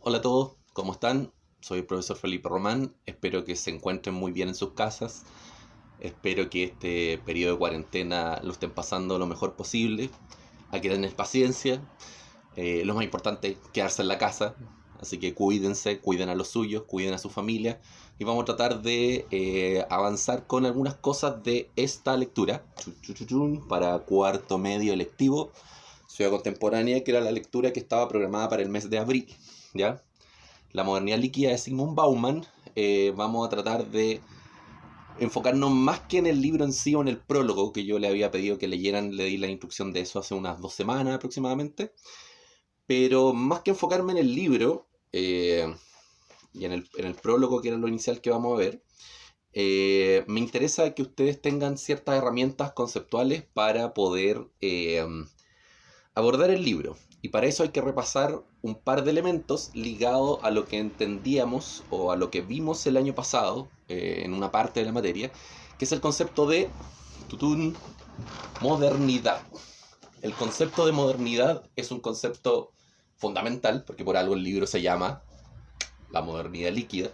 Hola a todos, ¿cómo están? Soy el profesor Felipe Román, espero que se encuentren muy bien en sus casas, espero que este periodo de cuarentena lo estén pasando lo mejor posible, hay que tener paciencia, lo más importante es quedarse en la casa, así que cuídense, cuiden a los suyos, cuiden a su familia y vamos a tratar de avanzar con algunas cosas de esta lectura para cuarto medio electivo, Ciudad Contemporánea, que era la lectura que estaba programada para el mes de abril, ¿ya? La modernidad líquida de Zygmunt Bauman. Vamos a tratar de enfocarnos más que en el libro en sí o en el prólogo que yo le había pedido que leyeran. Le di la instrucción de eso hace unas 2 semanas aproximadamente, pero más que enfocarme en el libro y en el prólogo, que era lo inicial que vamos a ver, me interesa que ustedes tengan ciertas herramientas conceptuales para poder abordar el libro. Y para eso hay que repasar un par de elementos ligados a lo que entendíamos o a lo que vimos el año pasado en una parte de la materia, que es el concepto de modernidad. El concepto de modernidad es un concepto fundamental, porque por algo el libro se llama La modernidad líquida.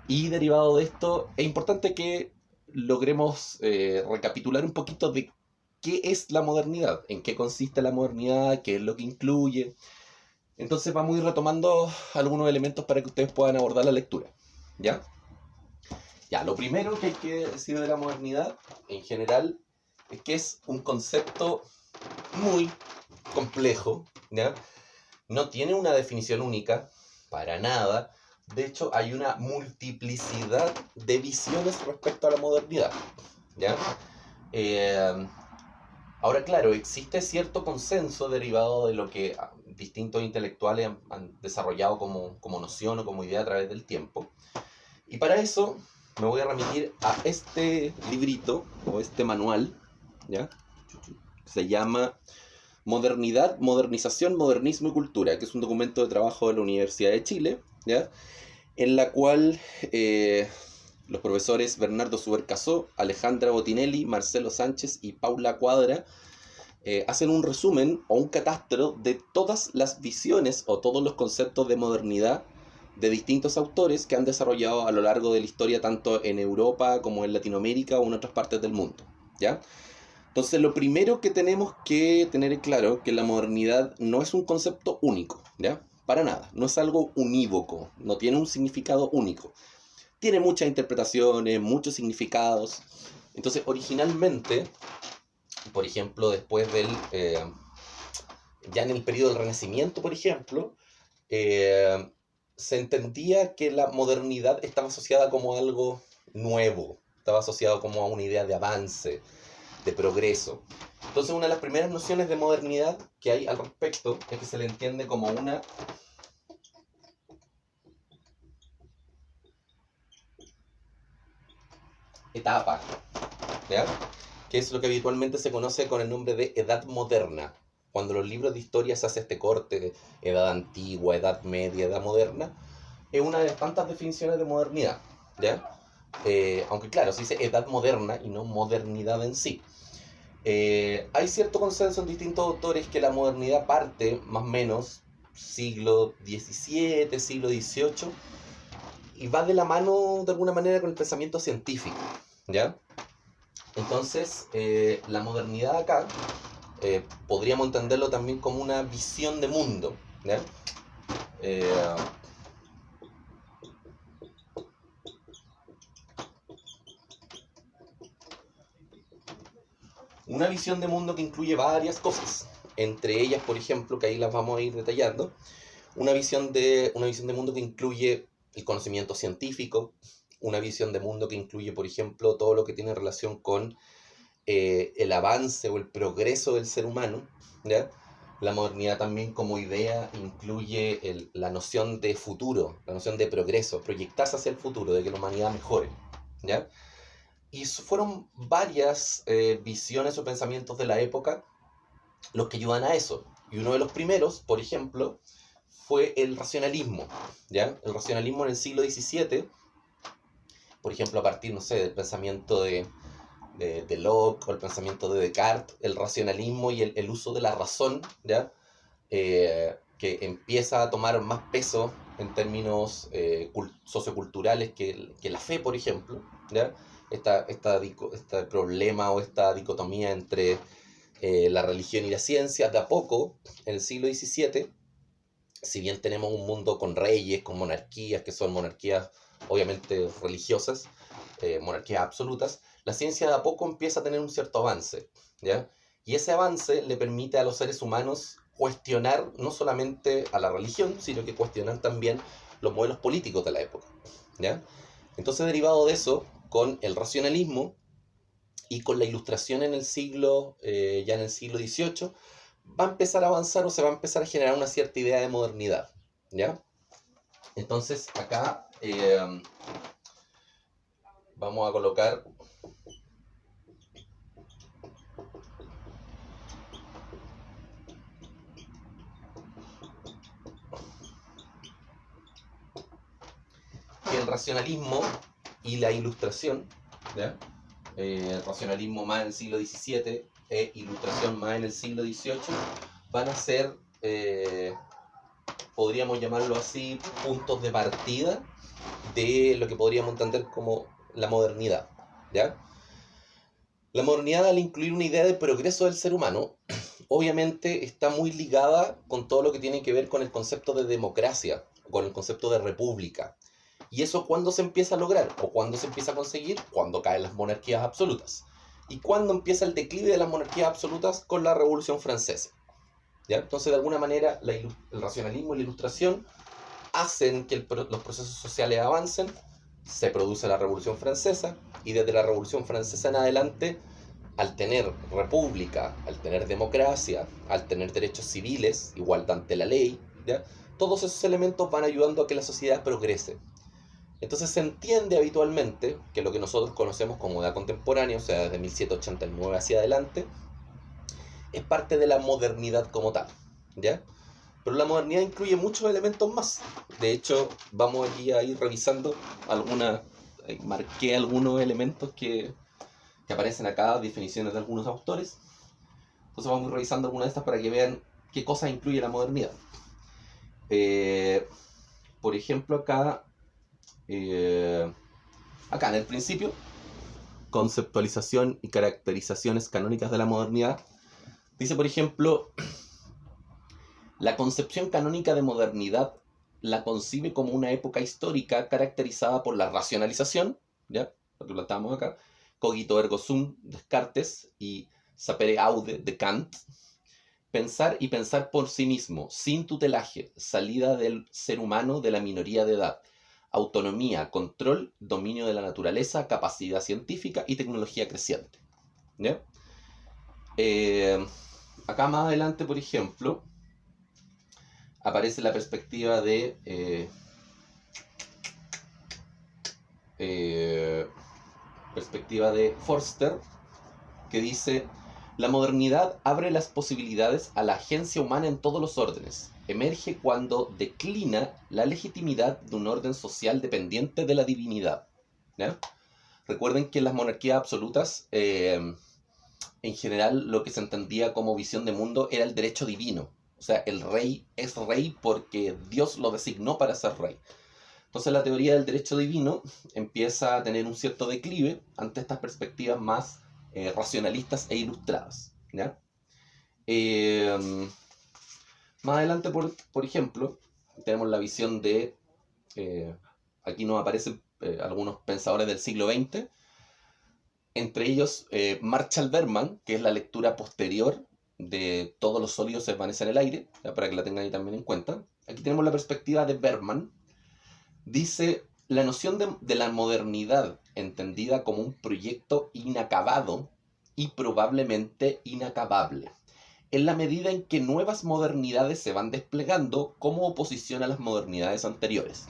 Y derivado de esto, es importante que logremos recapitular un poquito de qué es la modernidad, en qué consiste la modernidad, qué es lo que incluye. Entonces vamos a ir retomando algunos elementos para que ustedes puedan abordar la lectura. ¿Ya? Ya, lo primero que hay que decir de la modernidad, en general, es que es un concepto muy complejo, ¿ya? No tiene una definición única, para nada. De hecho, hay una multiplicidad de visiones respecto a la modernidad, ¿ya? Ahora, claro, existe cierto consenso derivado de lo que distintos intelectuales han desarrollado como noción o como idea a través del tiempo. Y para eso me voy a remitir a este librito o este manual, ¿ya? Se llama Modernidad, Modernización, Modernismo y Cultura, que es un documento de trabajo de la Universidad de Chile, ¿ya? En la cual los profesores Bernardo Subercasó, Alejandra Botinelli, Marcelo Sánchez y Paula Cuadra hacen un resumen o un catastro de todas las visiones o todos los conceptos de modernidad de distintos autores que han desarrollado a lo largo de la historia, tanto en Europa como en Latinoamérica o en otras partes del mundo, ¿ya? Entonces, lo primero que tenemos que tener claro que la modernidad no es un concepto único, ¿ya? Para nada, no es algo unívoco, no tiene un significado único. Tiene muchas interpretaciones, muchos significados. Entonces, originalmente, por ejemplo, después del... ya en el periodo del Renacimiento, por ejemplo, se entendía que la modernidad estaba asociada como algo nuevo, estaba asociado como a una idea de avance, de progreso. Entonces, una de las primeras nociones de modernidad que hay al respecto es que se le entiende como una etapa, ¿ya? Que es lo que habitualmente se conoce con el nombre de Edad Moderna. Cuando los libros de historia se hace este corte de Edad Antigua, Edad Media, Edad Moderna, es una de las tantas definiciones de modernidad, ¿ya? Aunque claro, se dice Edad Moderna y no modernidad en sí. Hay cierto consenso en distintos autores que la modernidad parte más o menos siglo XVII, siglo XVIII, y va de la mano de alguna manera con el pensamiento científico, ¿ya? Entonces, la modernidad acá podríamos entenderlo también como una visión de mundo, ¿ya? Eh, una visión de mundo que incluye varias cosas, entre ellas, por ejemplo, que ahí las vamos a ir detallando, una visión de mundo que incluye el conocimiento científico, una visión de mundo que incluye, por ejemplo, todo lo que tiene relación con el avance o el progreso del ser humano, ¿ya? La modernidad también como idea incluye la noción de futuro, la noción de progreso, proyectarse hacia el futuro, de que la humanidad mejore, ¿ya? Y fueron varias visiones o pensamientos de la época los que ayudan a eso. Y uno de los primeros, por ejemplo, fue el racionalismo, ¿ya? El racionalismo en el siglo XVII, por ejemplo, a partir, no sé, del pensamiento de Locke o el pensamiento de Descartes, el racionalismo y el uso de la razón, ¿ya? Que empieza a tomar más peso en términos socioculturales que la fe, por ejemplo, ¿ya? Este problema o esta dicotomía entre la religión y la ciencia, de a poco, en el siglo XVII, si bien tenemos un mundo con reyes, con monarquías, que son monarquías obviamente religiosas, monarquías absolutas, la ciencia de a poco empieza a tener un cierto avance, ¿ya? Y ese avance le permite a los seres humanos cuestionar no solamente a la religión, sino que cuestionar también los modelos políticos de la época, ¿ya? Entonces, derivado de eso, con el racionalismo y con la ilustración en el siglo, ya en el siglo XVIII, va a empezar a avanzar o se va a empezar a generar una cierta idea de modernidad, ¿ya? Entonces, acá vamos a colocar que el racionalismo y la ilustración, ¿ya? El racionalismo más en el siglo XVII e ilustración más en el siglo XVIII, van a ser, podríamos llamarlo así, puntos de partida de lo que podríamos entender como la modernidad, ¿ya? La modernidad, al incluir una idea de progreso del ser humano, obviamente está muy ligada con todo lo que tiene que ver con el concepto de democracia, con el concepto de república. ¿Y eso cuándo se empieza a lograr? ¿O cuándo se empieza a conseguir? Cuando caen las monarquías absolutas. ¿Y cuándo empieza el declive de las monarquías absolutas? Con la Revolución Francesa, ¿ya? Entonces, de alguna manera, el racionalismo y la ilustración hacen que los procesos sociales avancen, se produce la Revolución Francesa, y desde la Revolución Francesa en adelante, al tener república, al tener democracia, al tener derechos civiles, igualdad ante la ley, ¿ya? Todos esos elementos van ayudando a que la sociedad progrese. Entonces se entiende habitualmente que lo que nosotros conocemos como edad contemporánea, o sea, desde 1789 hacia adelante, es parte de la modernidad como tal, ¿ya? Pero la modernidad incluye muchos elementos más. De hecho, vamos aquí a ir revisando marqué algunos elementos que aparecen acá, definiciones de algunos autores. Entonces vamos a ir revisando algunas de estas para que vean qué cosas incluye la modernidad. Por ejemplo, acá en el principio, conceptualización y caracterizaciones canónicas de la modernidad, dice, por ejemplo, la concepción canónica de modernidad la concibe como una época histórica caracterizada por la racionalización, ¿ya? Lo que planteamos acá, cogito ergo sum, Descartes, y sapere aude, de Kant, pensar y pensar por sí mismo, sin tutelaje, salida del ser humano de la minoría de edad, autonomía, control, dominio de la naturaleza, capacidad científica y tecnología creciente, ¿ya? Acá más adelante, por ejemplo, aparece la perspectiva de Forster, que dice: la modernidad abre las posibilidades a la agencia humana en todos los órdenes. Emerge cuando declina la legitimidad de un orden social dependiente de la divinidad, ¿ya? Recuerden que en las monarquías absolutas, en general, lo que se entendía como visión de mundo era el derecho divino. O sea, el rey es rey porque Dios lo designó para ser rey. Entonces la teoría del derecho divino empieza a tener un cierto declive ante estas perspectivas más racionalistas e ilustradas, ¿ya? Más adelante, por ejemplo, tenemos la visión de... aquí nos aparecen algunos pensadores del siglo XX, entre ellos Marshall Berman, que es la lectura posterior de Todos los sólidos se desvanecen en el aire, ¿ya? Para que la tengan ahí también en cuenta. Aquí tenemos la perspectiva de Berman. Dice: la noción de la modernidad, entendida como un proyecto inacabado y probablemente inacabable, en la medida en que nuevas modernidades se van desplegando como oposición a las modernidades anteriores.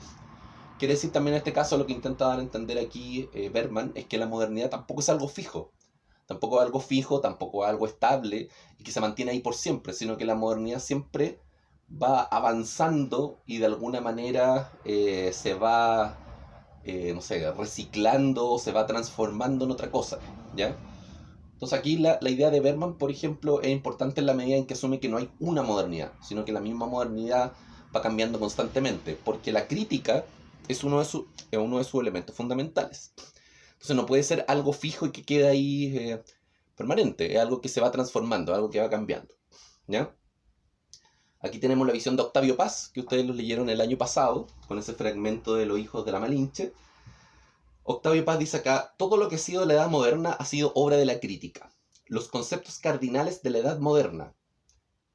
Quiere decir también en este caso, lo que intenta dar a entender aquí Berman, es que la modernidad tampoco es algo fijo, tampoco es algo estable y que se mantiene ahí por siempre, sino que la modernidad siempre va avanzando y de alguna manera se va, reciclando, se va transformando en otra cosa, ¿ya? Entonces aquí la idea de Berman, por ejemplo, es importante en la medida en que asume que no hay una modernidad, sino que la misma modernidad va cambiando constantemente, porque la crítica es uno de sus elementos fundamentales. Entonces no puede ser algo fijo y que quede ahí permanente, es algo que se va transformando, algo que va cambiando. ¿Ya? Aquí tenemos la visión de Octavio Paz, que ustedes lo leyeron el año pasado, con ese fragmento de Los hijos de la Malinche. Octavio Paz dice acá: todo lo que ha sido la Edad Moderna ha sido obra de la crítica. Los conceptos cardinales de la Edad Moderna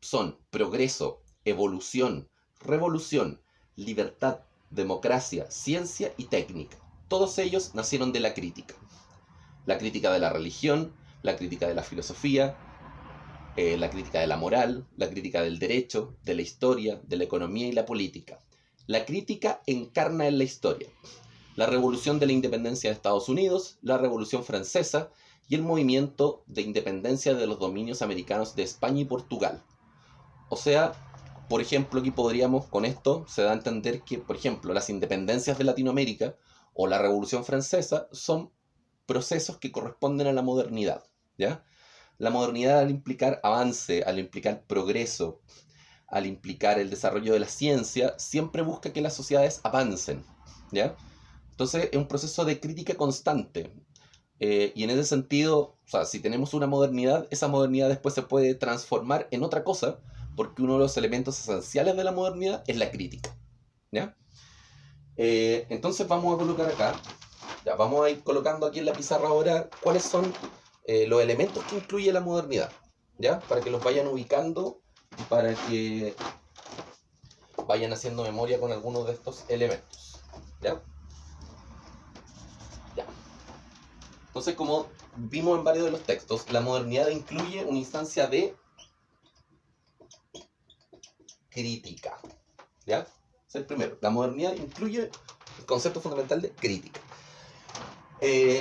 son progreso, evolución, revolución, libertad, democracia, ciencia y técnica. Todos ellos nacieron de la crítica. La crítica de la religión, la crítica de la filosofía, la crítica de la moral, la crítica del derecho, de la historia, de la economía y la política. La crítica encarna en la historia la revolución de la independencia de Estados Unidos, la Revolución Francesa y el movimiento de independencia de los dominios americanos de España y Portugal. O sea, por ejemplo, aquí podríamos, con esto, se da a entender que, por ejemplo, las independencias de Latinoamérica o la Revolución Francesa son procesos que corresponden a la modernidad, ¿ya? La modernidad, al implicar avance, al implicar progreso, al implicar el desarrollo de la ciencia, siempre busca que las sociedades avancen, ¿ya? Entonces es un proceso de crítica constante. Y en ese sentido, o sea, si tenemos una modernidad, esa modernidad después se puede transformar en otra cosa, porque uno de los elementos esenciales de la modernidad es la crítica. ¿Ya? Entonces vamos a colocar acá, ya, vamos a ir colocando aquí en la pizarra ahora cuáles son los elementos que incluye la modernidad, ¿ya? Para que los vayan ubicando y para que vayan haciendo memoria con algunos de estos elementos, ¿ya? Ya. Entonces, como vimos en varios de los textos, la modernidad incluye una instancia de crítica, ¿ya? Es el primero. La modernidad incluye el concepto fundamental de crítica.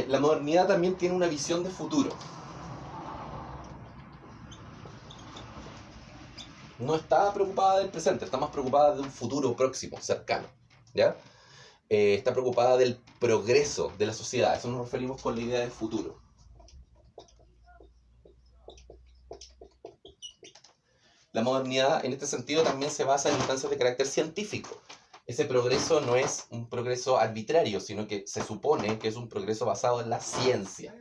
La modernidad también tiene una visión de futuro. No está preocupada del presente, está más preocupada de un futuro próximo, cercano, ¿ya? Está preocupada del progreso de la sociedad. A eso nos referimos con la idea de futuro. La modernidad, en este sentido, también se basa en instancias de carácter científico. Ese progreso no es un progreso arbitrario, sino que se supone que es un progreso basado en la ciencia.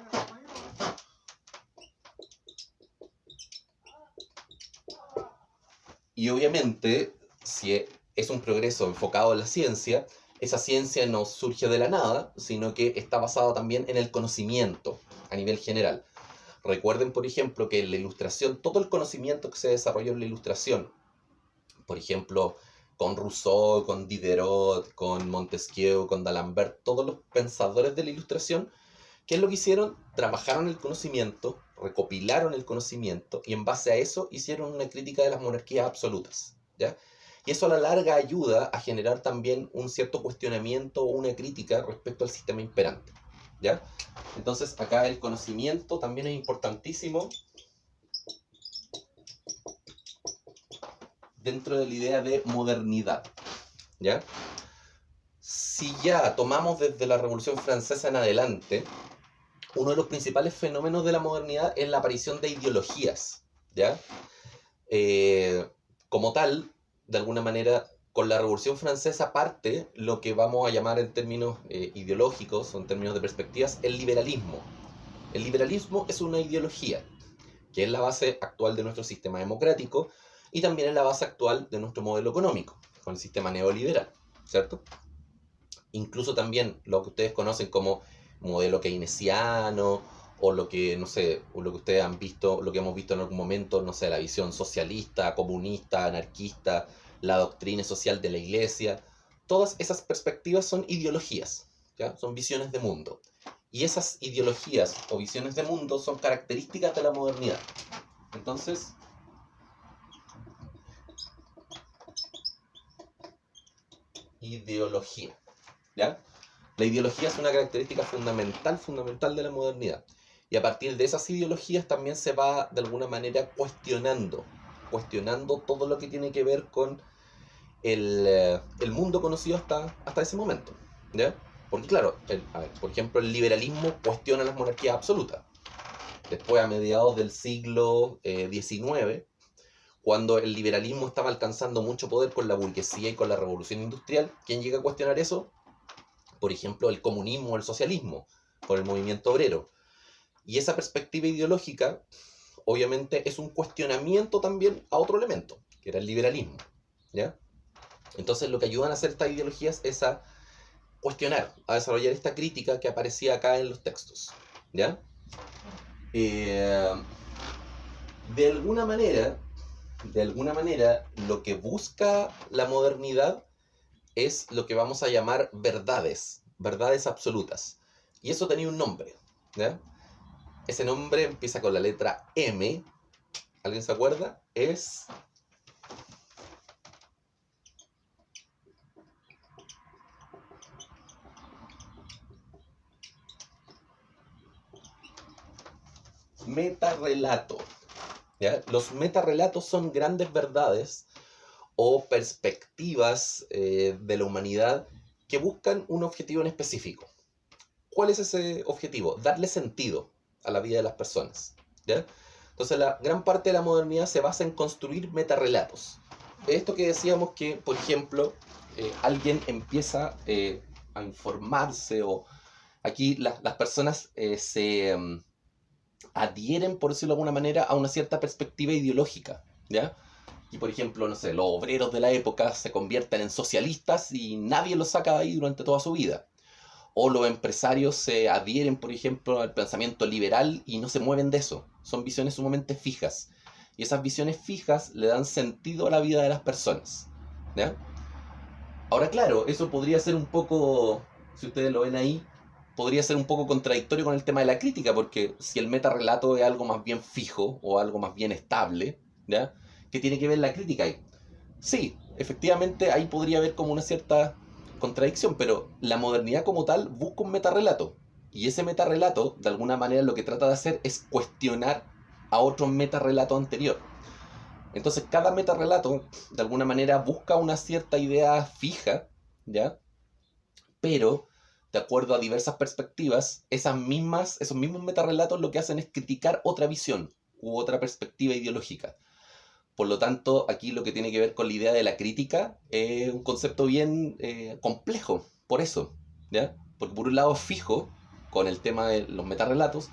Y obviamente, si es un progreso enfocado en la ciencia, esa ciencia no surge de la nada, sino que está basada también en el conocimiento a nivel general. Recuerden, por ejemplo, que en la ilustración, todo el conocimiento que se desarrolló en la ilustración, por ejemplo, con Rousseau, con Diderot, con Montesquieu, con D'Alembert, todos los pensadores de la ilustración, ¿qué es lo que hicieron? Trabajaron el conocimiento, recopilaron el conocimiento y en base a eso hicieron una crítica de las monarquías absolutas, ¿ya? Y eso a la larga ayuda a generar también un cierto cuestionamiento o una crítica respecto al sistema imperante, ¿ya? Entonces acá el conocimiento también es importantísimo dentro de la idea de modernidad, ¿ya? Si ya tomamos desde la Revolución Francesa en adelante, uno de los principales fenómenos de la modernidad es la aparición de ideologías, ¿ya? Como tal, de alguna manera, con la Revolución Francesa parte lo que vamos a llamar en términos ideológicos o en términos de perspectivas el liberalismo. El liberalismo es una ideología que es la base actual de nuestro sistema democrático y también es la base actual de nuestro modelo económico, con el sistema neoliberal, ¿cierto? Incluso también lo que ustedes conocen como modelo keynesiano, o lo que, no sé, o lo que ustedes han visto, lo que hemos visto en algún momento, no sé, la visión socialista, comunista, anarquista, la doctrina social de la iglesia. Todas esas perspectivas son ideologías, ¿ya? Son visiones de mundo. Y esas ideologías o visiones de mundo son características de la modernidad. Entonces, ideología, ¿ya? La ideología es una característica fundamental de la modernidad. Y a partir de esas ideologías también se va, de alguna manera, cuestionando todo lo que tiene que ver con el mundo conocido hasta ese momento, ¿ya? Porque claro, por ejemplo, el liberalismo cuestiona las monarquías absolutas. Después, a mediados del siglo XIX, Cuando el liberalismo estaba alcanzando mucho poder con la burguesía y con la revolución industrial, ¿quién llega a cuestionar eso? Por ejemplo, el comunismo o el socialismo, con el movimiento obrero. Y esa perspectiva ideológica, obviamente, es un cuestionamiento también a otro elemento, que era el liberalismo, ¿ya? Entonces, lo que ayudan a hacer estas ideologías es a cuestionar, a desarrollar esta crítica que aparecía acá en los textos, ¿ya? De alguna manera, lo que busca la modernidad es lo que vamos a llamar verdades, verdades absolutas. Y eso tenía un nombre, ¿ya? Ese nombre empieza con la letra M. ¿Alguien se acuerda? Es... metarrelato, ¿ya? Los metarrelatos son grandes verdades o perspectivas de la humanidad que buscan un objetivo en específico. ¿Cuál es ese objetivo? Darle sentido a la vida de las personas, ¿ya? Entonces la gran parte de la modernidad se basa en construir metarrelatos. Esto que decíamos que, por ejemplo, alguien empieza a informarse o aquí las personas se adhieren, por decirlo de alguna manera, a una cierta perspectiva ideológica, ¿ya? Y por ejemplo, no sé, los obreros de la época se convierten en socialistas y nadie los saca de ahí durante toda su vida. O los empresarios se adhieren, por ejemplo, al pensamiento liberal y no se mueven de eso. Son visiones sumamente fijas. Y esas visiones fijas le dan sentido a la vida de las personas, ¿ya? Ahora, claro, eso podría ser un poco, si ustedes lo ven ahí, podría ser un poco contradictorio con el tema de la crítica, porque si el metarrelato es algo más bien fijo o algo más bien estable, ¿ya? ¿Qué tiene que ver la crítica ahí? Sí, efectivamente ahí podría haber como una cierta contradicción, pero la modernidad como tal busca un metarrelato. Y ese metarrelato, de alguna manera, lo que trata de hacer es cuestionar a otro metarrelato anterior. Entonces, cada metarrelato, de alguna manera, busca una cierta idea fija, ¿ya? Pero, de acuerdo a diversas perspectivas, esos mismos metarrelatos lo que hacen es criticar otra visión u otra perspectiva ideológica. Por lo tanto, aquí lo que tiene que ver con la idea de la crítica es un concepto bien complejo, por eso, ¿ya? Porque por un lado es fijo con el tema de los metarrelatos,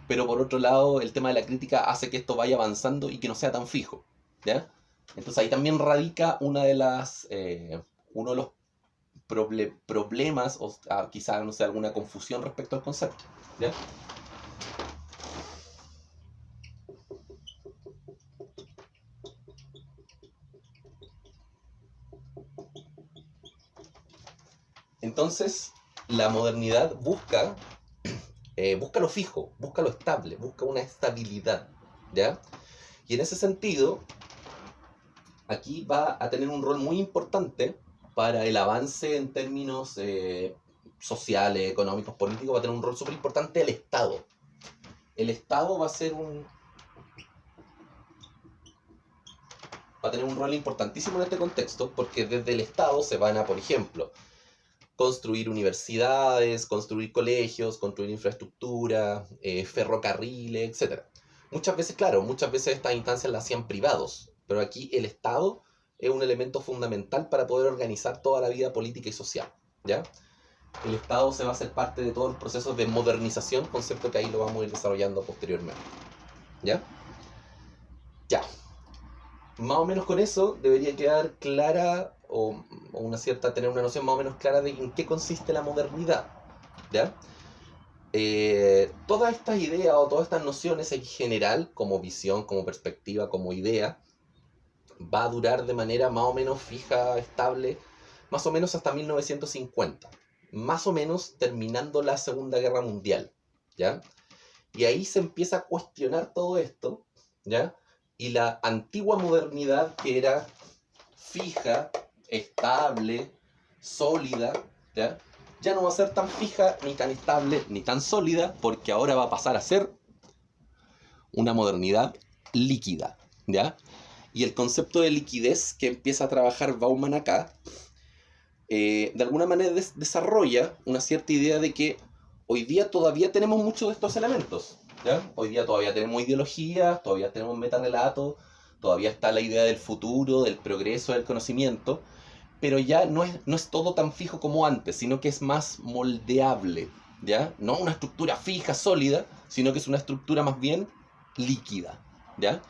pero por otro lado el tema de la crítica hace que esto vaya avanzando y que no sea tan fijo, ¿ya? Entonces ahí también radica uno de los problemas o quizá, no sé, alguna confusión respecto al concepto, ¿ya? Entonces, la modernidad busca lo fijo, busca lo estable, busca una estabilidad, ¿ya? Y en ese sentido, aquí va a tener un rol muy importante para el avance en términos sociales, económicos, políticos, va a tener un rol súper importante el Estado. El Estado va a tener un rol importantísimo en este contexto, porque desde el Estado se van a, por ejemplo, construir universidades, construir colegios, construir infraestructura, ferrocarriles, etcétera. Muchas veces estas instancias las hacían privados, pero aquí el Estado es un elemento fundamental para poder organizar toda la vida política y social, ¿ya? El Estado se va a hacer parte de todos los procesos de modernización, concepto que ahí lo vamos a ir desarrollando posteriormente, ¿ya? Ya. Más o menos con eso debería quedar clara tener una noción más o menos clara de en qué consiste la modernidad, ¿ya? Todas estas ideas o todas estas nociones en general, como visión, como perspectiva, como idea, va a durar de manera más o menos fija, estable, más o menos hasta 1950, más o menos terminando la Segunda Guerra Mundial, ¿ya? Y ahí se empieza a cuestionar todo esto, ¿ya? Y la antigua modernidad, que era fija, estable, sólida, ¿ya? Ya no va a ser tan fija, ni tan estable, ni tan sólida, porque ahora va a pasar a ser una modernidad líquida, ¿ya? Y el concepto de liquidez que empieza a trabajar Bauman acá, de alguna manera desarrolla una cierta idea de que hoy día todavía tenemos muchos de estos elementos, ¿ya? Hoy día todavía tenemos ideología, todavía tenemos metarrelatos, todavía está la idea del futuro, del progreso, del conocimiento, pero ya no es todo tan fijo como antes, sino que es más moldeable, ¿ya? No una estructura fija, sólida, sino que es una estructura más bien líquida, ¿ya?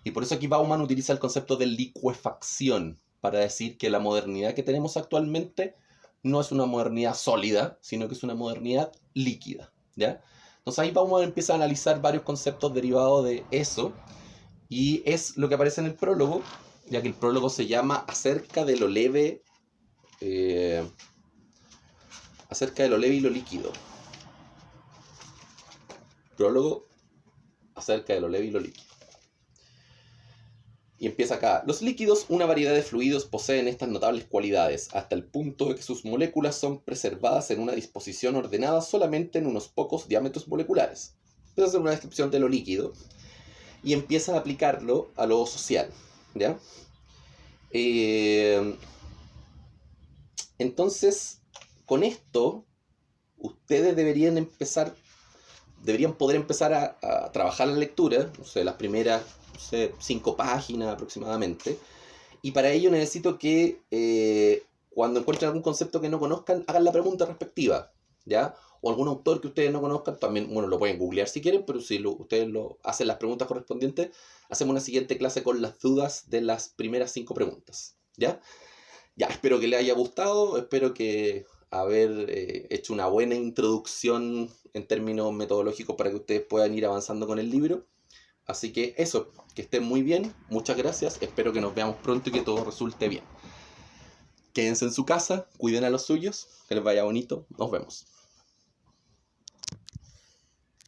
Y por eso aquí Bauman utiliza el concepto de licuefacción para decir que la modernidad que tenemos actualmente no es una modernidad sólida, sino que es una modernidad líquida, ¿ya? Entonces ahí Bauman empieza a analizar varios conceptos derivados de eso, y es lo que aparece en el prólogo, ya que el prólogo se llama acerca de lo leve y lo líquido. Prólogo acerca de lo leve y lo líquido. Y empieza acá. Los líquidos, una variedad de fluidos, poseen estas notables cualidades, hasta el punto de que sus moléculas son preservadas en una disposición ordenada solamente en unos pocos diámetros moleculares. Esa es una descripción de lo líquido. Y empieza a aplicarlo a lo social, ¿ya? Entonces, con esto, ustedes deberían poder empezar a trabajar la lectura, no sé, las primeras 5 páginas aproximadamente, y para ello necesito que cuando encuentren algún concepto que no conozcan, hagan la pregunta respectiva, ¿ya? O algún autor que ustedes no conozcan, también, bueno, lo pueden googlear si quieren, pero si ustedes hacen las preguntas correspondientes, hacemos una siguiente clase con las dudas de las primeras 5 preguntas, ¿ya? Ya, espero que les haya gustado, espero que haber hecho una buena introducción en términos metodológicos para que ustedes puedan ir avanzando con el libro. Así que eso, que estén muy bien, muchas gracias, espero que nos veamos pronto y que todo resulte bien. Quédense en su casa, cuiden a los suyos, que les vaya bonito, nos vemos.